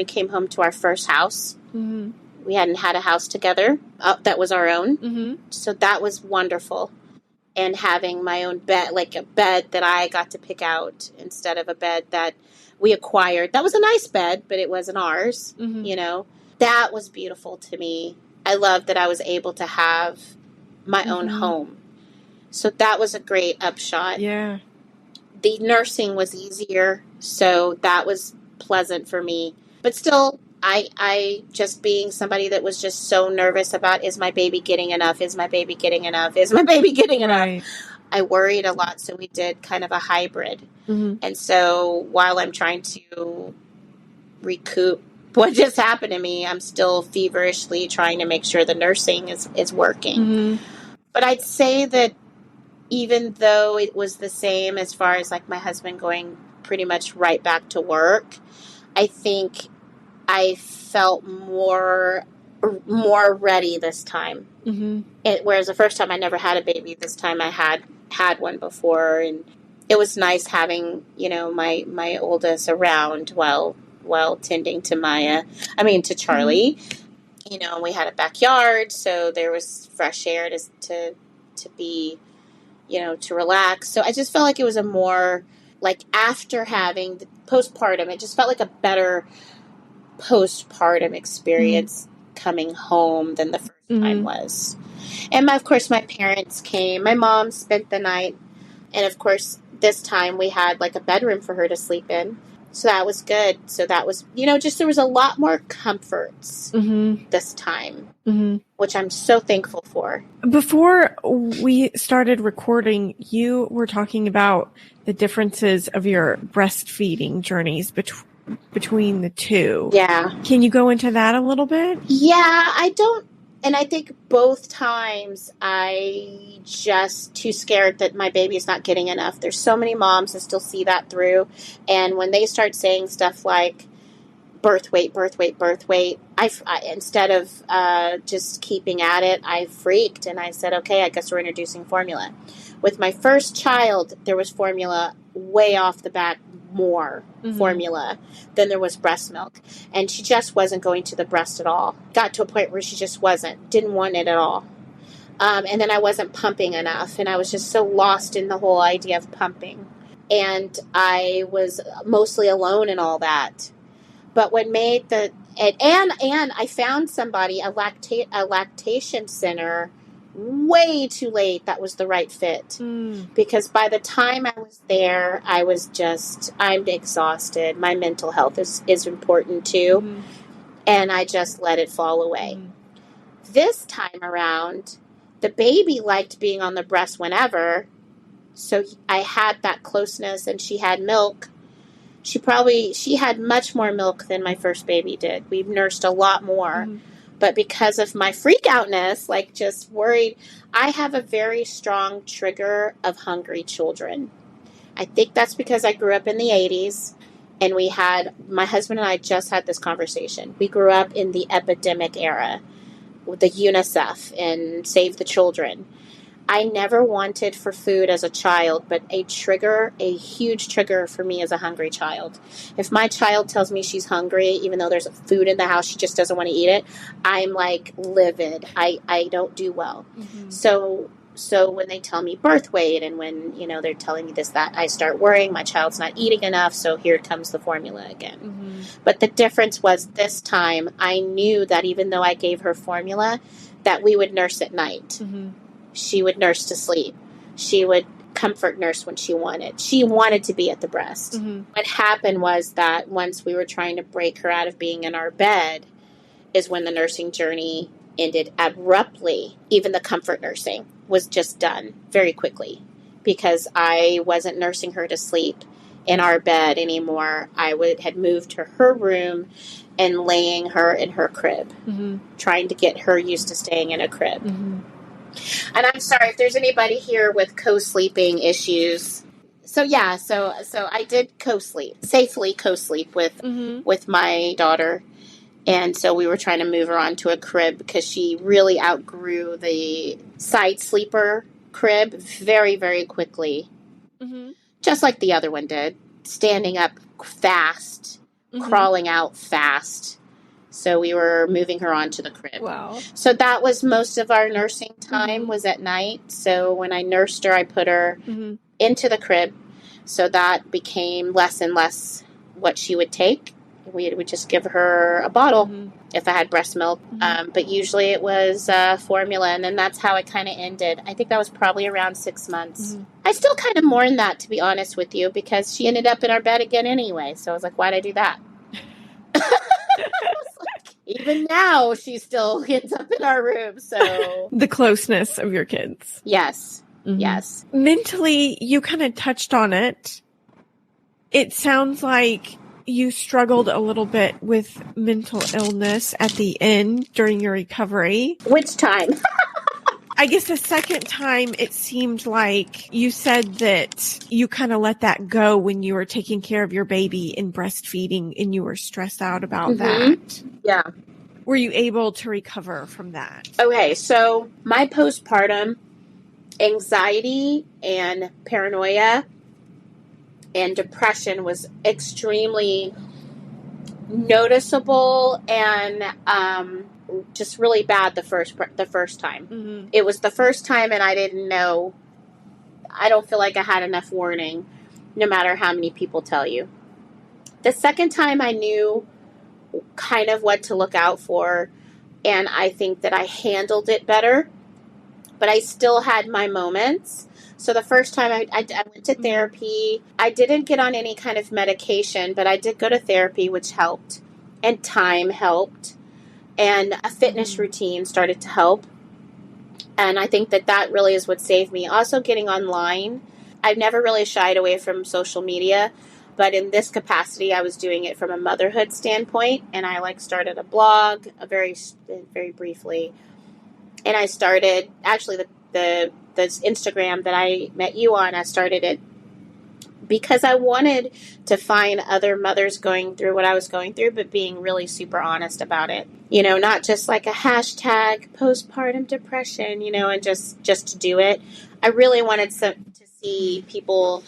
to our first house. Mm-hmm. We hadn't had a house together that was our own. Mm-hmm. So that was wonderful. And having my own bed, like a bed that I got to pick out instead of a bed that we acquired. That was a nice bed, but it wasn't ours. Mm-hmm. That was beautiful to me. I loved that I was able to have my own home. So that was a great upshot. Yeah. The nursing was easier, so that was pleasant for me. But still, I just being somebody that was just so nervous about, is my baby getting enough? Is my baby getting enough? Is my baby getting enough? Right. I worried a lot, so we did kind of a hybrid. Mm-hmm. And so while I'm trying to recoup what just happened to me, I'm still feverishly trying to make sure the nursing is working. Mm-hmm. But I'd say that even though it was the same as far as like my husband going pretty much right back to work, I think I felt more ready this time. Mm-hmm. Whereas the first time I never had a baby, this time I had one before, and it was nice having my oldest around while tending to to Charlie. Mm-hmm. We had a backyard, so there was fresh air to be, to relax. So I just felt like it was a more, like, after having the postpartum, it just felt like a better postpartum experience coming home than the first time was. And of course my parents came. My mom spent the night, and of course this time we had like a bedroom for her to sleep in. So that was good. So that was, just there was a lot more comforts this time, which I'm so thankful for. Before we started recording, you were talking about the differences of your breastfeeding journeys between the two. Yeah. Can you go into that a little bit? Yeah, and I think both times I just too scared that my baby is not getting enough. There's so many moms that still see that through. And when they start saying stuff like birth weight, I instead of just keeping at it, I freaked and I said, okay, I guess we're introducing formula. With my first child, there was formula way off the bat, more formula than there was breast milk. And she just wasn't going to the breast at all. Got to a point where she just didn't want it at all. And then I wasn't pumping enough. And I was just so lost in the whole idea of pumping. And I was mostly alone in all that. But what made and I found somebody, a lactation center, way too late that was the right fit. Because by the time I was there, I'm exhausted. My mental health is important too. and I just let it fall away. This time around, the baby liked being on the breast whenever, so I had that closeness, and she had milk. She had much more milk than my first baby did. We've nursed a lot more. But because of my freak outness, like just worried, I have a very strong trigger of hungry children. I think that's because I grew up in the 80s, and my husband and I just had this conversation. We grew up in the epidemic era with the UNICEF and Save the Children. I never wanted for food as a child, but a huge trigger for me is a hungry child. If my child tells me she's hungry, even though there's food in the house, she just doesn't want to eat it, I'm like livid. I don't do well. So when they tell me birth weight, and when, they're telling me this, that, I start worrying my child's not eating enough. So here comes the formula again. But the difference was this time I knew that even though I gave her formula, that we would nurse at night. She would nurse to sleep. She would comfort nurse when she wanted. She wanted to be at the breast. What happened was that once we were trying to break her out of being in our bed is when the nursing journey ended abruptly. Even the comfort nursing was just done very quickly because I wasn't nursing her to sleep in our bed anymore. I had moved to her room and laying her in her crib, trying to get her used to staying in a crib. And I'm sorry if there's anybody here with co-sleeping issues. So yeah, so I did safely co-sleep with my daughter. And so we were trying to move her onto a crib because she really outgrew the side sleeper crib very, very quickly. Just like the other one did. Standing up fast, crawling out fast. So we were moving her onto the crib. Wow. So that was most of our nursing time was at night. So when I nursed her, I put her into the crib. So that became less and less what she would take. We would just give her a bottle if I had breast milk. But usually it was formula. And then that's how it kind of ended. I think that was probably around 6 months. I still kind of mourn that, to be honest with you, because she ended up in our bed again anyway. So I was like, why'd I do that? Even now, she still ends up in our room. So the closeness of your kids. Yes. Yes. Mentally, you kind of touched on it. It sounds like you struggled a little bit with mental illness at the end during your recovery. Which time? I guess the second time it seemed like you said that you kind of let that go when you were taking care of your baby and breastfeeding and you were stressed out about that. Yeah. Were you able to recover from that? Okay, so my postpartum anxiety and paranoia and depression was extremely noticeable and just really bad the first time. It was the first time, and I didn't know. I don't feel like I had enough warning, no matter how many people tell you. The second time, I knew kind of what to look out for, and I think that I handled it better. But I still had my moments. So the first time I went to therapy. I didn't get on any kind of medication, but I did go to therapy, which helped, and time helped. And a fitness routine started to help. And I think that really is what saved me. Also getting online. I've never really shied away from social media, but in this capacity, I was doing it from a motherhood standpoint. And I started a blog, very, very briefly. And I started, actually the Instagram that I met you on, I started it because I wanted to find other mothers going through what I was going through, but being really super honest about it. Not just like a hashtag postpartum depression, and just to do it. I really wanted to see people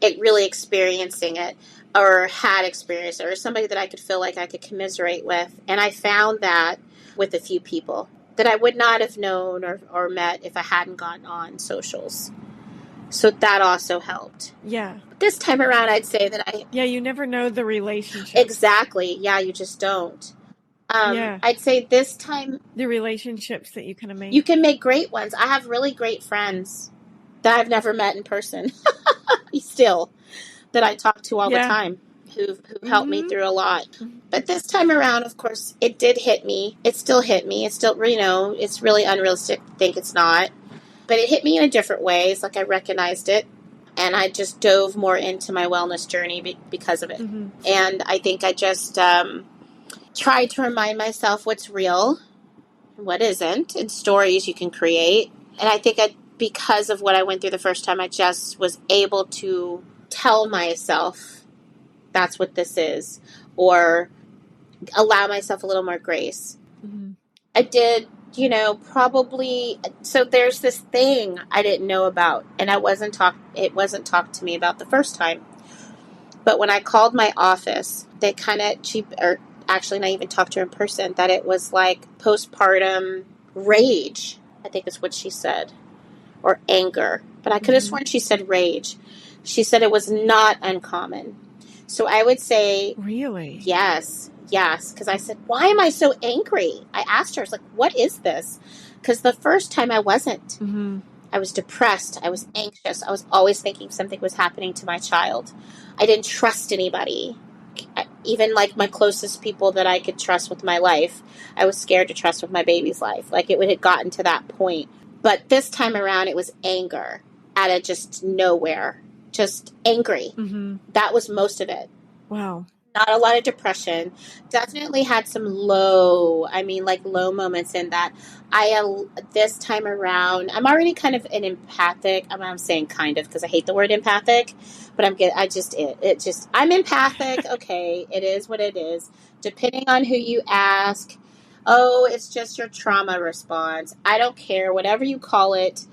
really experiencing it or had experienced it, or somebody that I could feel like I could commiserate with. And I found that with a few people that I would not have known or met if I hadn't gotten on socials. So that also helped. Yeah. This time around, I'd say that Yeah, you never know the relationship. Exactly. Yeah, you just don't. I'd say this time... The relationships that you kind of make. You can make great ones. I have really great friends that I've never met in person. Still. That I talk to all the time. who helped me through a lot. But this time around, of course, it did hit me. It still hit me. It's still, it's really unrealistic to think it's not. But it hit me in a different way. It's like I recognized it. And I just dove more into my wellness journey because of it. And I think I just tried to remind myself what's real, what isn't, and stories you can create. And I think because of what I went through the first time, I just was able to tell myself that's what this is, or allow myself a little more grace. I did, probably, so there's this thing I didn't know about, and it wasn't talked to me about the first time. But when I called my office, they or actually not even talked to her in person, that it was like postpartum rage, I think is what she said, or anger. But I could have sworn she said rage. She said it was not uncommon. So I would say, really? Yes. Because I said, why am I so angry? I asked her, I was like, what is this? Because the first time I wasn't. I was depressed. I was anxious. I was always thinking something was happening to my child. I didn't trust anybody. Even like my closest people that I could trust with my life, I was scared to trust with my baby's life. Like it would have gotten to that point. But this time around, it was anger out of just nowhere. Just angry. That was most of it. Wow. Not a lot of depression. Definitely had some low moments in that. This time around, I'm already kind of an empathic. I'm saying kind of because I hate the word empathic, but I'm empathic. Okay, it is what it is. Depending on who you ask, it's just your trauma response. I don't care, whatever you call it.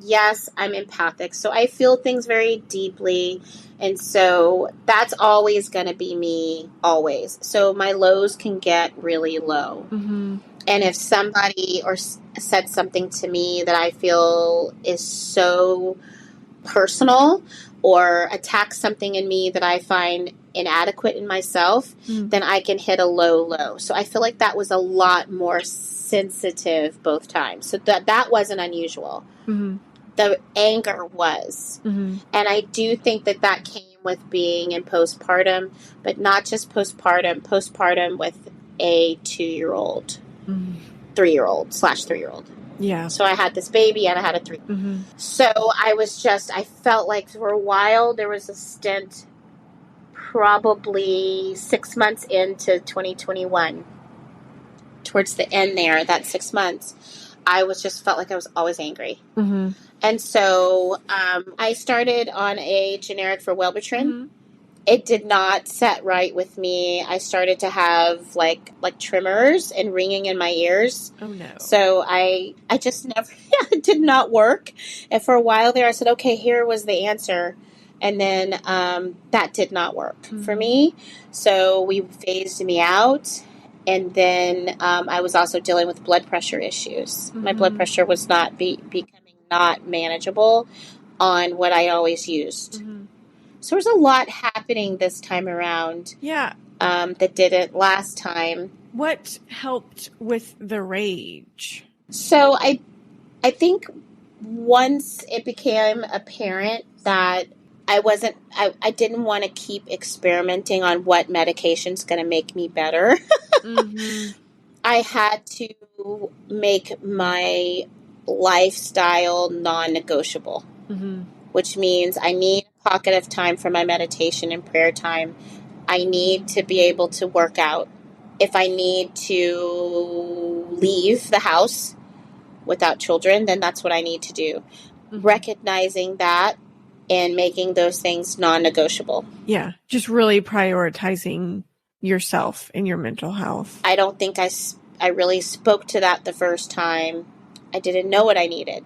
Yes, I'm empathic. So I feel things very deeply. And so that's always going to be me, always. So my lows can get really low. And if somebody said something to me that I feel is so personal, or attacks something in me that I find inadequate in myself, then I can hit a low. So I feel like that was a lot more sensitive both times. So that wasn't unusual. The anger was. And I do think that came with being in postpartum, but not just postpartum with a 2-year-old, 3-year-old / 3-year-old. Yeah. So I had this baby and I had a 3. So I felt like for a while there was a stint, probably 6 months into 2021, towards the end there, that 6 months, I felt like I was always angry. And so I started on a generic for Wellbutrin. It did not set right with me. I started to have like tremors and ringing in my ears. Oh no. So I just never, it did not work. And for a while there, I said, okay, here was the answer. And then that did not work for me. So we phased me out. And then I was also dealing with blood pressure issues. My blood pressure was not becoming not manageable on what I always used. So there's a lot happening this time around. Yeah. That didn't last time. What helped with the rage? So I think once it became apparent that I didn't want to keep experimenting on what medication's going to make me better. I had to make my lifestyle non-negotiable, which means I need a pocket of time for my meditation and prayer time. I need to be able to work out. If I need to leave the house without children, then that's what I need to do. Recognizing that and making those things non-negotiable. Yeah, just really prioritizing yourself and your mental health. I don't think I really spoke to that the first time. I didn't know what I needed.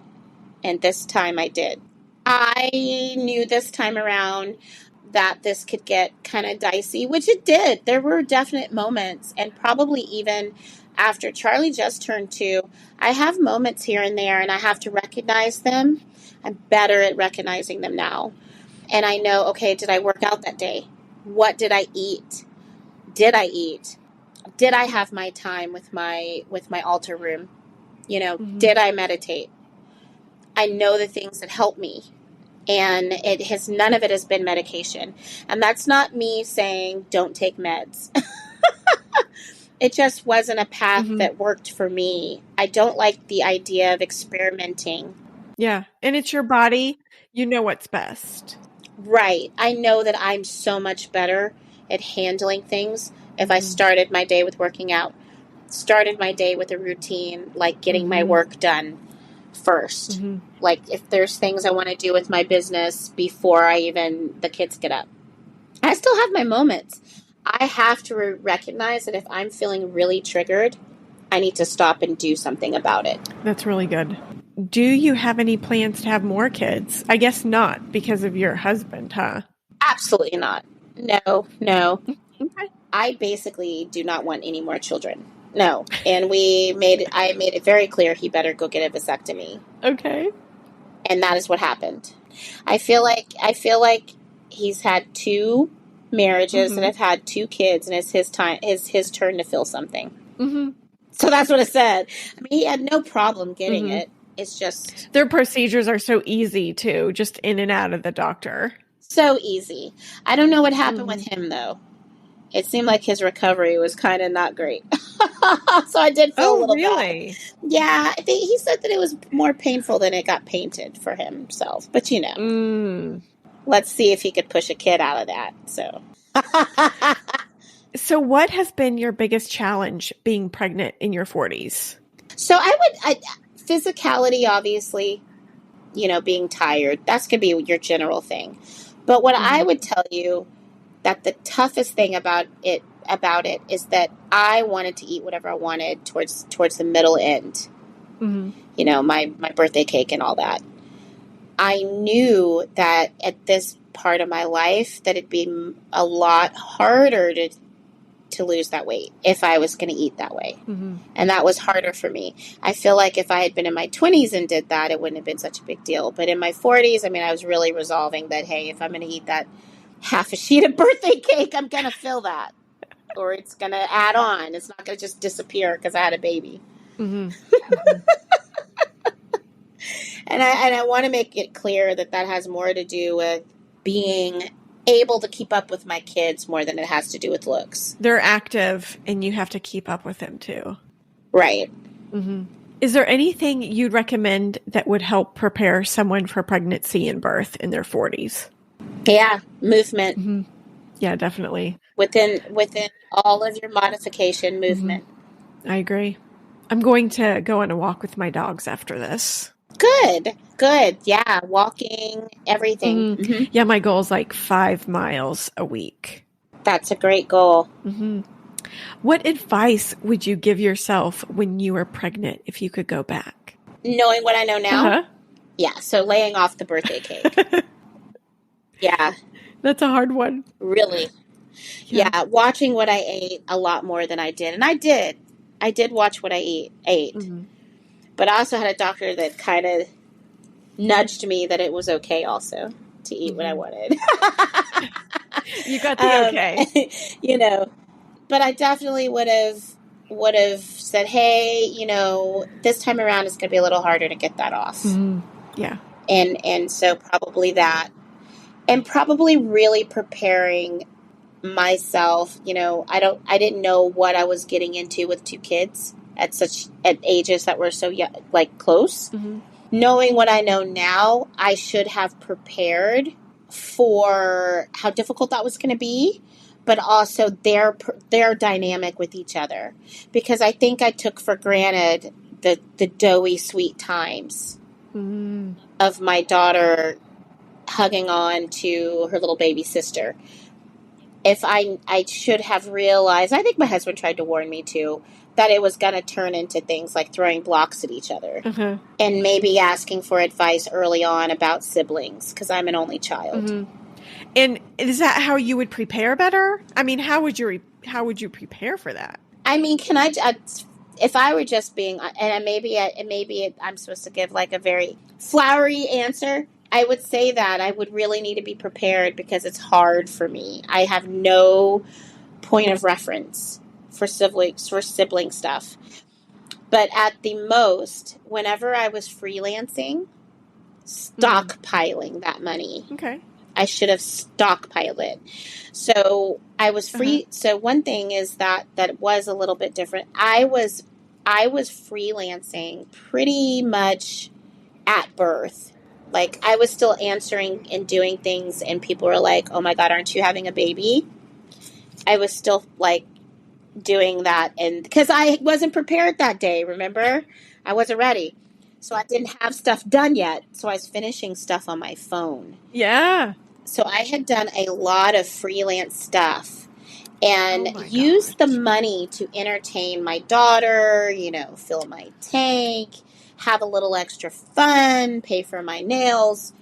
And this time I did. I knew this time around that this could get kind of dicey, which it did. There were definite moments, and probably even after Charlie just turned 2, I have moments here and there, and I have to recognize them. I'm better at recognizing them now. And I know, okay, did I work out that day? What did I eat? Did I eat? Did I have my time with my altar room? Did I meditate? I know the things that help me. And none of it has been medication. And that's not me saying don't take meds. It just wasn't a path that worked for me. I don't like the idea of experimenting. Yeah. And it's your body. You know what's best. Right. I know that I'm so much better at handling things if I started my day with working out, started my day with a routine, like getting my work done first. Like if there's things I want to do with my business before the kids get up. I still have my moments. I have to recognize that if I'm feeling really triggered, I need to stop and do something about it. That's really good. Do you have any plans to have more kids? I guess not because of your husband, huh? Absolutely not. No. Okay. I basically do not want any more children. No. And I made it very clear he better go get a vasectomy. Okay. And that is what happened. I feel like he's had 2 marriages and have had 2 kids, and it's his turn to feel something. So that's what I said. I mean, he had no problem getting it. It's just their procedures are so easy too, just in and out of the doctor. So easy. I don't know what happened with him though. It seemed like his recovery was kind of not great. So I did feel a little bad. Yeah, he said that it was more painful than it got painted for himself. But let's see if he could push a kid out of that. So what has been your biggest challenge being pregnant in your 40s? So physicality, obviously, being tired, that's going to be your general thing. But what I would tell you that the toughest thing about it is that I wanted to eat whatever I wanted towards the middle end. My birthday cake and all that. I knew that at this part of my life that it'd be a lot harder to lose that weight if I was going to eat that way. And that was harder for me. I feel like if I had been in my 20s and did that, it wouldn't have been such a big deal. But in my 40s, I was really resolving that, hey, if I'm going to eat that half a sheet of birthday cake, I'm going to fill that. Or it's going to add on. It's not going to just disappear because I had a baby. And I want to make it clear that has more to do with being able to keep up with my kids more than it has to do with looks. They're active and you have to keep up with them too. Right. Is there anything you'd recommend that would help prepare someone for pregnancy and birth in their 40s? Yeah, movement. Yeah, definitely. Within all of your modification, movement. I agree. I'm going to go on a walk with my dogs after this. Good. Yeah, walking, everything. Yeah, my goal is like 5 miles a week. That's a great goal. What advice would you give yourself when you were pregnant if you could go back? Knowing what I know now? Yeah, so laying off the birthday cake. Yeah. That's a hard one. Really. Yeah, watching what I ate a lot more than I did. And I did watch what I ate. But I also had a doctor that kind of nudged me that it was okay also to eat what I wanted. You got the okay. But I definitely would have said, hey, this time around it's going to be a little harder to get that off. Yeah. And so probably that. And probably really preparing myself, I didn't know what I was getting into with 2 kids at ages that were so young, like close. Knowing what I know now, I should have prepared for how difficult that was going to be, but also their dynamic with each other. Because I think I took for granted the doughy sweet times of my daughter hugging on to her little baby sister. If I should have realized, I think my husband tried to warn me too, that it was going to turn into things like throwing blocks at each other and maybe asking for advice early on about siblings because I'm an only child. And is that how you would prepare better? I mean, how would you prepare for that? I mean, if I were just being, and maybe I'm supposed to give like a very flowery answer, I would say that I would really need to be prepared because it's hard for me. I have no point of reference for sibling stuff. But at the most, whenever I was freelancing, stockpiling that money. Okay. I should have stockpiled it. So I was free. So one thing is that was a little bit different. I was freelancing pretty much at birth. Like, I was still answering and doing things, and people were like, "Oh my God, aren't you having a baby?" I was still like doing that, and because I wasn't prepared that day, remember? I wasn't ready. So I didn't have stuff done yet. So I was finishing stuff on my phone. Yeah. So I had done a lot of freelance stuff and used the money to entertain my daughter, fill my tank, have a little extra fun, pay for my nails.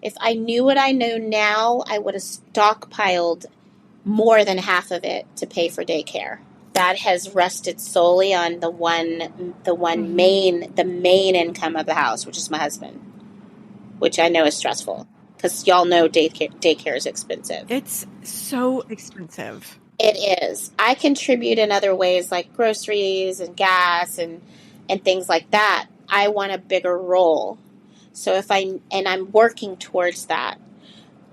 If I knew what I know now, I would have stockpiled more than half of it to pay for daycare. That has rested solely on the main income of the house, which is my husband, which I know is stressful because y'all know daycare is expensive. It's so expensive. It is. I contribute in other ways like groceries and gas and things like that. I want a bigger role. So I'm working towards that.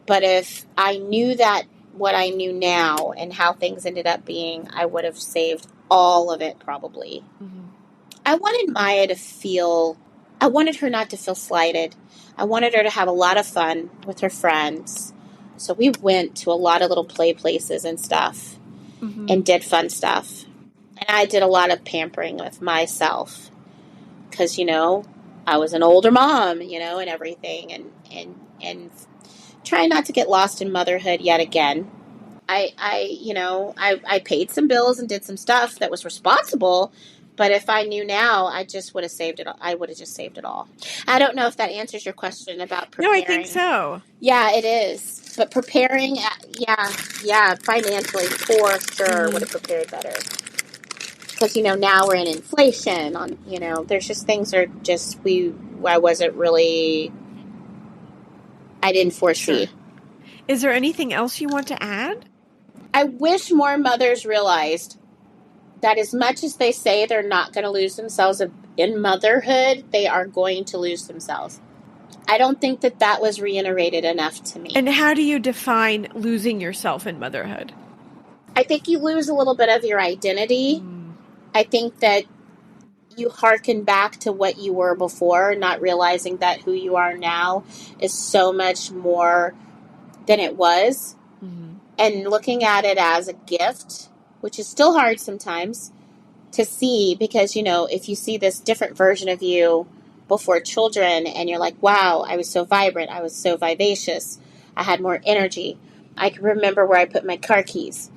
But if I knew that what I knew now and how things ended up being, I would have saved all of it probably. Mm-hmm. I wanted her not to feel slighted. I wanted her to have a lot of fun with her friends. So we went to a lot of little play places and stuff and did fun stuff. And I did a lot of pampering with myself because, I was an older mom, and everything and trying not to get lost in motherhood yet again. I paid some bills and did some stuff that was responsible. But if I knew now, I just would have saved it. I would have just saved it all. I don't know if that answers your question about preparing. No, I think so. Yeah, it is. But preparing, financially, for sure, would have prepared better. Because, now we're in inflation. There's just things are just, I didn't foresee. Sure. Is there anything else you want to add? I wish more mothers realized that as much as they say they're not going to lose themselves in motherhood, they are going to lose themselves. I don't think that was reiterated enough to me. And how do you define losing yourself in motherhood? I think you lose a little bit of your identity. I think that you hearken back to what you were before, not realizing that who you are now is so much more than it was. And looking at it as a gift, which is still hard sometimes to see because, if you see this different version of you before children and you're like, wow, I was so vibrant. I was so vivacious. I had more energy. I can remember where I put my car keys,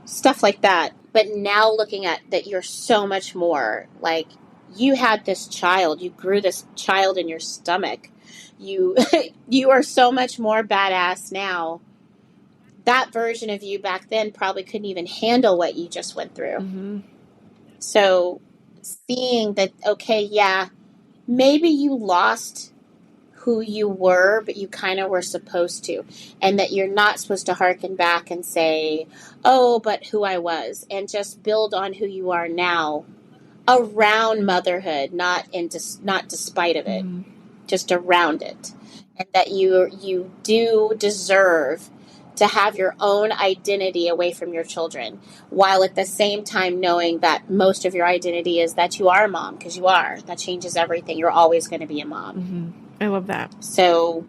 stuff like that. But now looking at that, you're so much more like you had this child. You grew this child in your stomach. You are so much more badass now. That version of you back then probably couldn't even handle what you just went through. So seeing that, okay, yeah, maybe you lost who you were, but you kind of were supposed to. And that you're not supposed to hearken back and say, oh, but who I was. And just build on who you are now around motherhood, not despite of it, just around it. And that you do deserve to have your own identity away from your children, while at the same time knowing that most of your identity is that you are a mom, because you are. That changes everything. You're always going to be a mom. I love that. So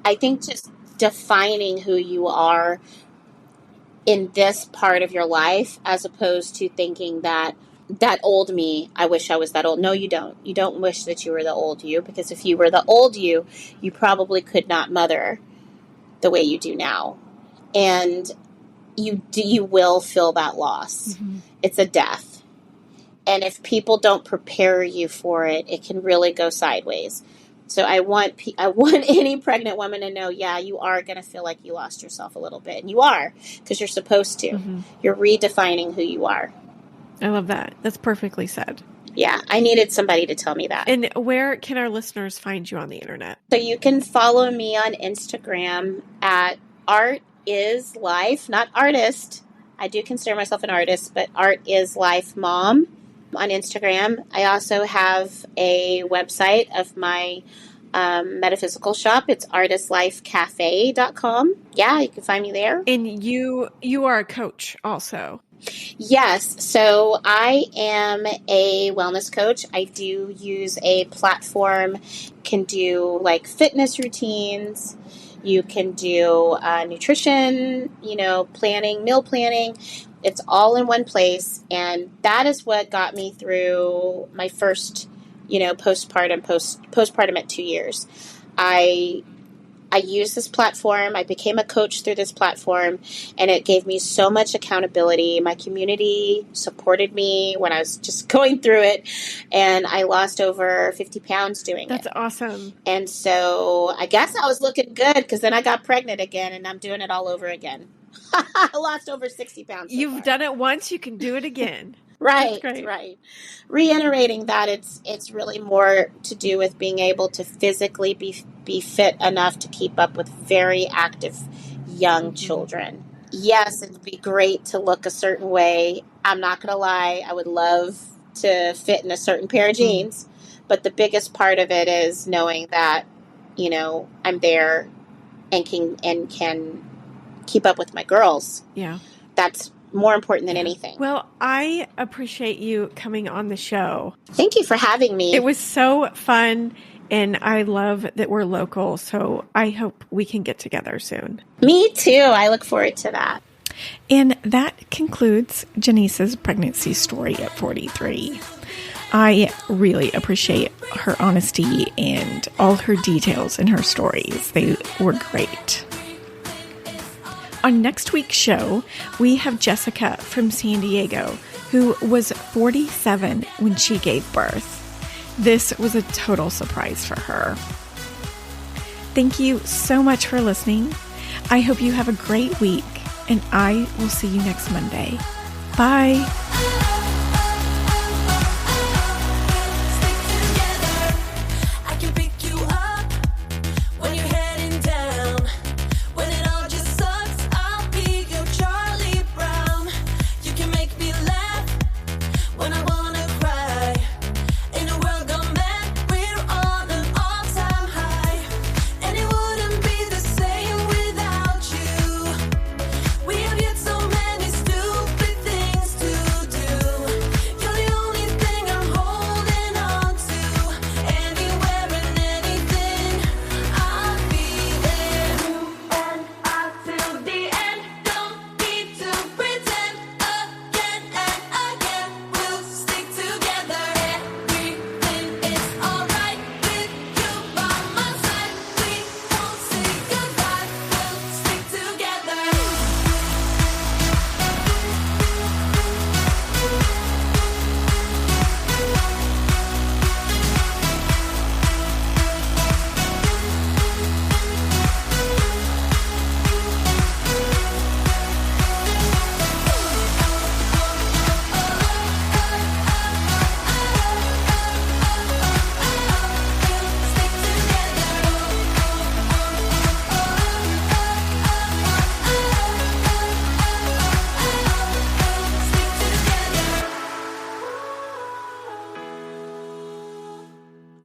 I think just defining who you are in this part of your life, as opposed to thinking that old me, I wish I was that old. No, you don't. You don't wish that you were the old you, because if you were the old you, you probably could not mother the way you do now. And you will feel that loss. It's a death. And if people don't prepare you for it, it can really go sideways. So I want any pregnant woman to know, yeah, you are going to feel like you lost yourself a little bit. And you are, because you're supposed to. You're redefining who you are. I love that. That's perfectly said. Yeah, I needed somebody to tell me that. And where can our listeners find you on the internet? So you can follow me on Instagram at Art is Life, not artist. I do consider myself an artist, but Art is Life Mom on Instagram. I also have a website of my metaphysical shop. It's artistlifecafe.com. Yeah, you can find me there. And you are a coach also. Yes. So I am a wellness coach. I do use a platform, can do like fitness routines. You can do nutrition, planning, meal planning. It's all in one place. And that is what got me through my first, postpartum at 2 years. I used this platform. I became a coach through this platform, and it gave me so much accountability. My community supported me when I was just going through it, and I lost over 50 pounds doing it. That's awesome. And so I guess I was looking good because then I got pregnant again, and I'm doing it all over again. I lost over 60 pounds. You've done it once, you can do it again. Right. Reiterating that it's really more to do with being able to physically be fit enough to keep up with very active young children. Yes, it'd be great to look a certain way. I'm not going to lie. I would love to fit in a certain pair of jeans. But the biggest part of it is knowing that, I'm there and can keep up with my girls. Yeah. That's more important than anything. Well, I appreciate you coming on the show. Thank you for having me. It was so fun, and I love that we're local, so I hope we can get together soon. Me too. I look forward to that. And that concludes Jenice's pregnancy story at 43. I really appreciate her honesty and all her details in her stories. They were great. On next week's show, we have Jessica from San Diego, who was 47 when she gave birth. This was a total surprise for her. Thank you so much for listening. I hope you have a great week, and I will see you next Monday. Bye.